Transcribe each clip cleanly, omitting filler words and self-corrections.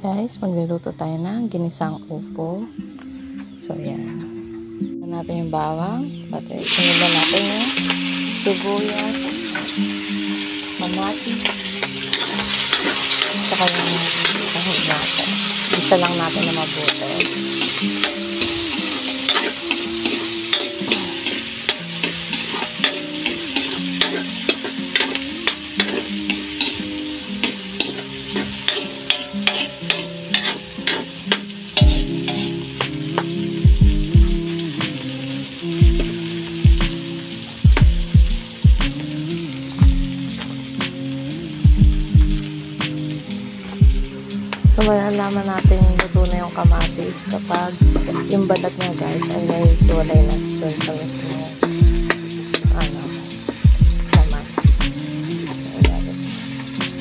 Guys, magluluto tayo ng ginisang upo. So, yan. Ito natin yung bawang. Siniba natin yung sibuyas, kamatis, saka yung kahit natin. Isa lang natin na mabuti. So, malalaman natin luto na yung kamatis kapag yung balat niya, guys, ay may tulay na doon sa mismo laman. Guys,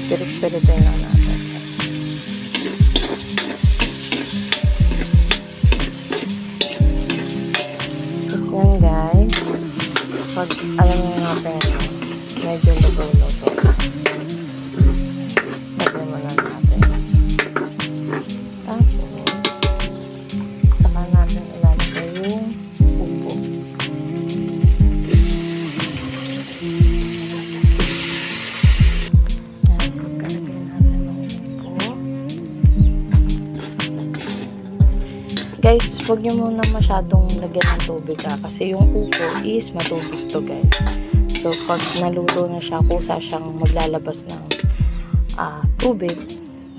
spirit-spiritin lang natin. Tapos yan, guys, pag alam nyo natin medyo luto-luto, lagyan mo lang natin. Tapos, saka natin ilalagay yung upo. Yan, pagkalagay natin ng upo. Guys, huwag nyo muna masyadong lagyan ng tubig kasi yung upo is matubig to, guys. So, pag naluto na siya, kusa siyang maglalabas ng tubig.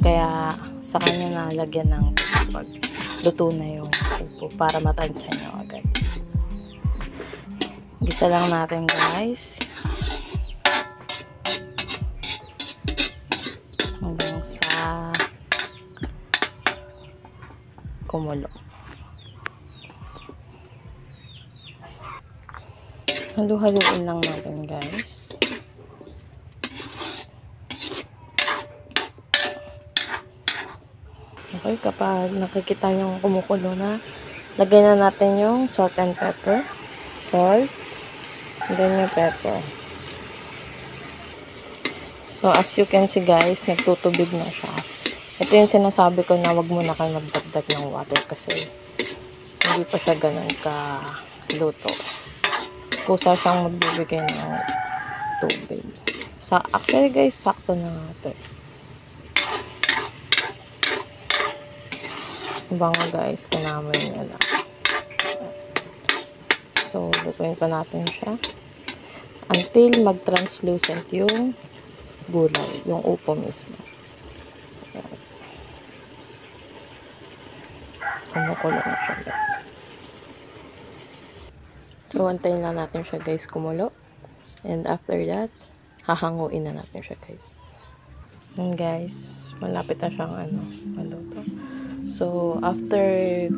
Kaya, sa kanya nalagyan ng pag luto na yung upo para matansya nyo agad. Gisa lang natin, guys. Hanggang sa kumulo. Halu-haluin lang natin, guys. Okay, kapag nakikita nyo kumukulo na, lagay na natin yung salt and pepper. Salt. And then yung pepper. So, as you can see, guys, nagtutubig na siya. Ito yung sinasabi ko na wag muna kayo magdagdag ng water kasi hindi pa siya ganun ka-luto. Kusa siyang magbibigay ng tubig. Actually, guys, sakto na ito. Bango, guys, kinamoy nyo lang. So, lutuin pa natin siya until mag-translucent yung gulay, yung upo mismo. Kumukulo na siya, guys. So, antayin na natin siya, guys, kumulo. And after that, hahanguin na natin siya, guys. And guys, malapit na siyang maluto. So, after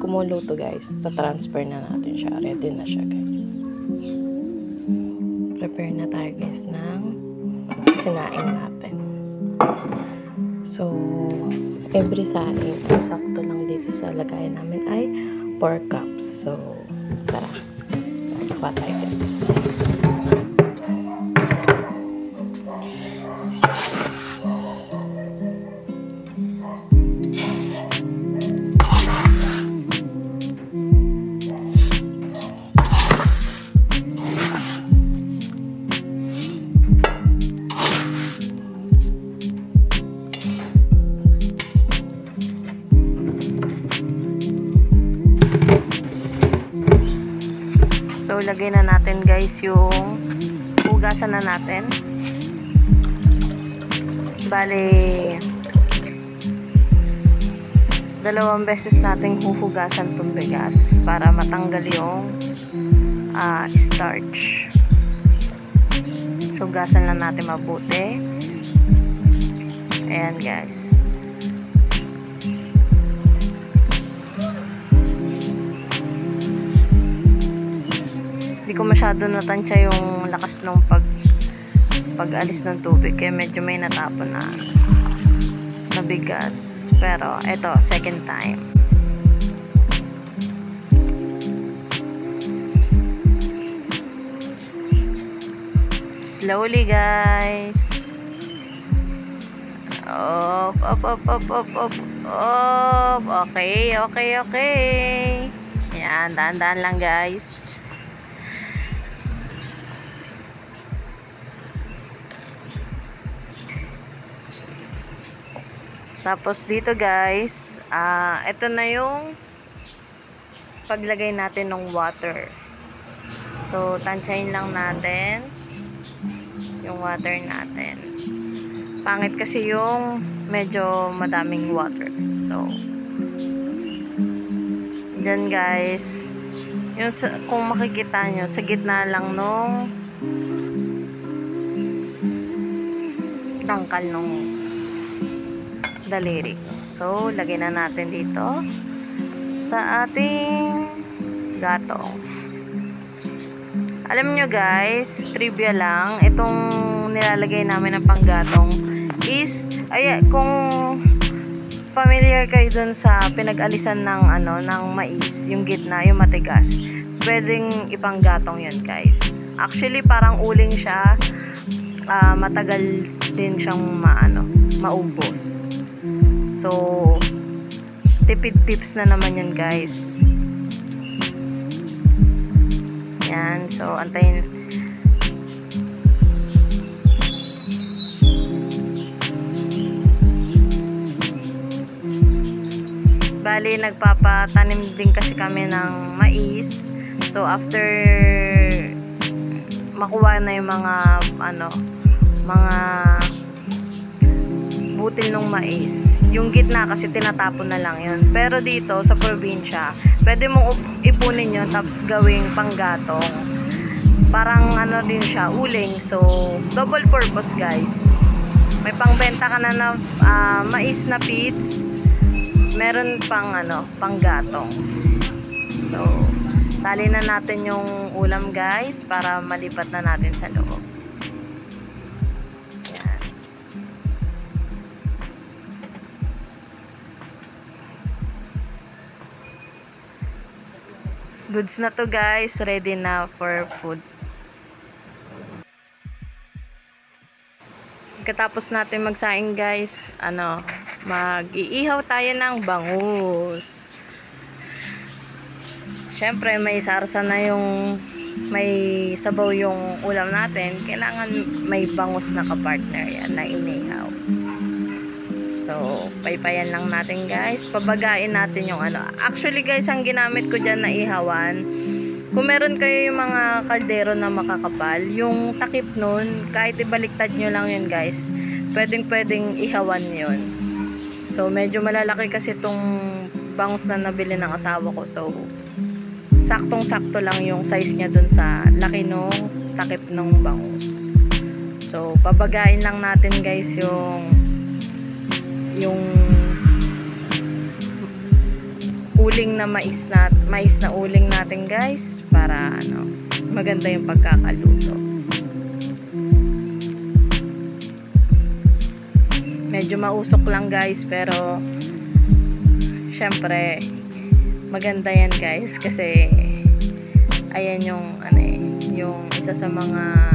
kumulo to, guys, tatransfer na natin siya. Ready na siya, guys. Prepare na tayo, guys, ng sinaing natin. So, every saing, ang sakto lang dito sa lagayan namin ay 4 cups. So, tara. Kuha tayo, guys. So, lagay na natin, guys, yung hugasan na natin. Bale, 2 beses nating huhugasan itong bigas para matanggal yung starch. So, hugasan lang natin mabuti. Ayan, guys. Hindi ko masyado natansya yung lakas ng pag-alis ng tubig. Kaya medyo may natapon na bigas. Pero, eto, second time. Slowly, guys. Op, op, op, op, op, op, op. Okay, okay, okay. Yan, dahan-dahan lang guys. Tapos dito guys, ito na yung paglagay natin ng water. So, tansyahin lang natin yung water natin. Pangit kasi yung medyo madaming water. So, dyan guys, yung kung makikita nyo, sa gitna lang nung tangkal nung daliri ko. So, lagay na natin dito sa ating gatong. Alam nyo guys, trivia lang, itong nilalagay namin ng panggatong is, kung familiar kayo dun sa pinag-alisan ng ng mais, yung gitna, yung matigas, pwedeng ipanggatong yun guys. Actually, parang uling siya, matagal din siyang maubos. So, tipid tips na naman yun guys. Yan, so antayin. Bali, nagpapatanim din kasi kami ng mais. So, after makuha na yung mga mga butil ng mais, yung gitna kasi tinatapon na lang yun. Pero dito sa probinsya, pwede mong ipunin yun tapos gawing panggatong. Parang din siya, uling. So, double purpose guys. May pangbenta ka na mais na pits, meron pang panggatong. So, salin na natin yung ulam guys para malipat na natin sa loob. Goods na to guys, ready na for food. Pagkatapos natin magsaing guys, mag-iihaw tayo ng bangus. Syempre may sarsa na yung may sabaw yung ulam natin, kailangan may bangus na kapartner yan na inihaw. So, paypayan lang natin guys. Pabagain natin yung Actually guys, ang ginamit ko dyan na ihawan, kung meron kayo yung mga kaldero na makakapal, yung takip nun, kahit ibaliktad nyo lang yun guys, pwedeng ihawan yun. So, medyo malalaki kasi itong bangus na nabili ng asawa ko. So, saktong-sakto lang yung size niya dun sa laki nung takip ng bangus. So, pabagain lang natin guys yung uling na mais na uling natin guys, para maganda yung pagkakaluto. Medyo mausok lang guys, pero syempre maganda yan guys, kasi ayan yung yung isa sa mga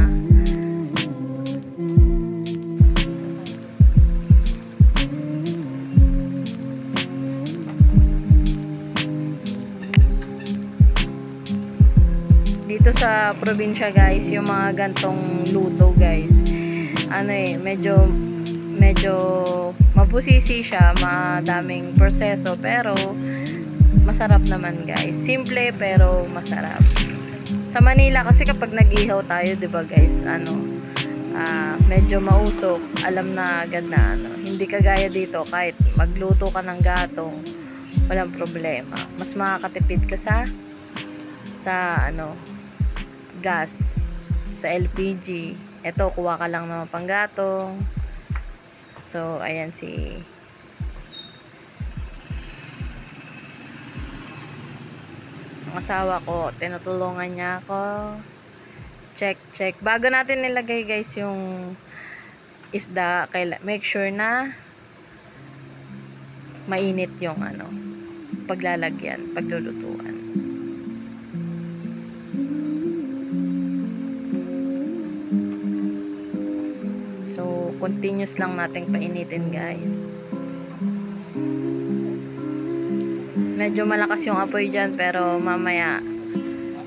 dito sa probinsya guys, yung mga gantong luto guys, medyo mabusisi siya, madaming proseso, pero masarap naman guys. Simple pero masarap. Sa Manila kasi kapag nag-ihaw tayo, 'di ba guys, medyo mausok, alam na agad na hindi kagaya dito, kahit magluto ka ng gatong, walang problema. Mas makakatipid ka sa gas, sa LPG. Ito, kuha ka lang ng panggatong. So, ayan ang asawa ko, tinutulungan niya ako. Check. Bago natin nilagay guys yung isda, make sure na mainit yung paglalagyan, paglulutuan. So, continuous lang nating painitin guys. Medyo malakas yung apoy dyan, pero mamaya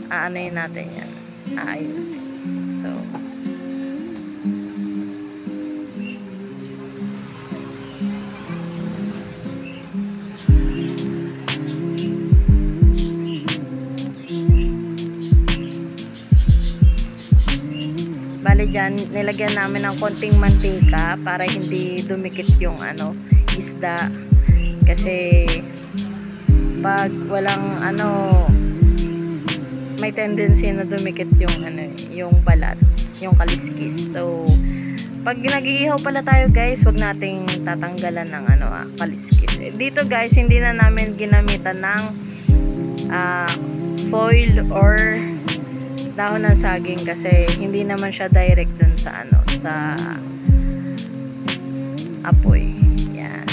aanoyin natin yan, aayusin. So bali dyan, nilagyan namin ng konting mantika para hindi dumikit yung isda. Kasi pag walang may tendency na dumikit yung yung balat, yung kaliskis. So pag nag-iihaw pala tayo guys, wag nating tatanggalan ng kaliskis. Dito guys, hindi na namin ginamitan ng foil or dahon ng saging kasi hindi naman siya direct dun sa sa apoy. Yan.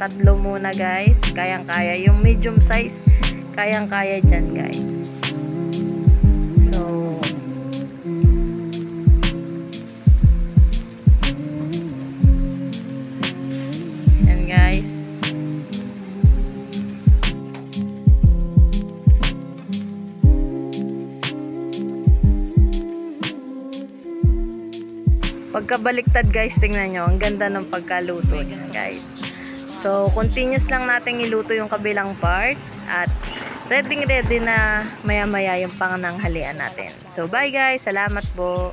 3 muna guys, kayang-kaya. Yung medium size, kayang-kaya dyan guys. So yan guys. Pagkabaliktad guys, tingnan nyo, ang ganda ng pagkaluto niya guys. So continuous lang nating iluto yung kabilang part at ready na maya maya yung pananghalian natin. So bye guys, salamat po.